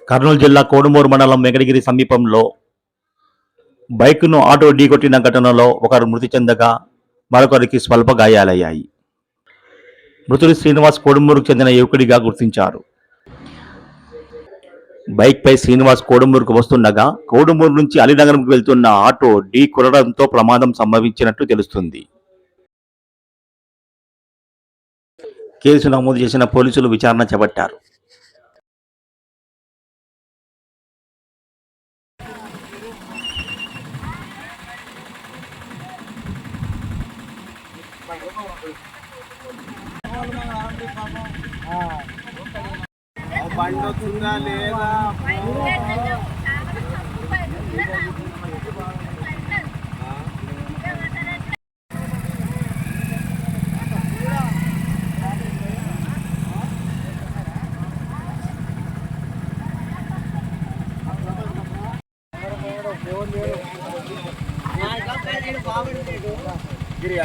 కర్నూలు జిల్లా కోడుమూరు మండలం వెంకటగిరి సమీపంలో బైక్ను ఆటో ఢీకొట్టిన ఘటనలో ఒకరు మృతి చెందగా మరొకరికి స్వల్ప గాయాలయ్యాయి. మృతుడు శ్రీనివాస్ కోడుమూరుకు చెందిన యువకుడిగా గుర్తించారు. బైక్పై శ్రీనివాస్ కోడుమూరుకు వస్తుండగా కోడుమూరు నుంచి అలీనగరంకు వెళ్తున్న ఆటో ఢీ కొట్టడంతో ప్రమాదం సంభవించినట్లు తెలుస్తుంది. కేసు నమోదు చేసిన పోలీసులు విచారణ చేపట్టారు. బండి వచ్చిందా లేదా గిరి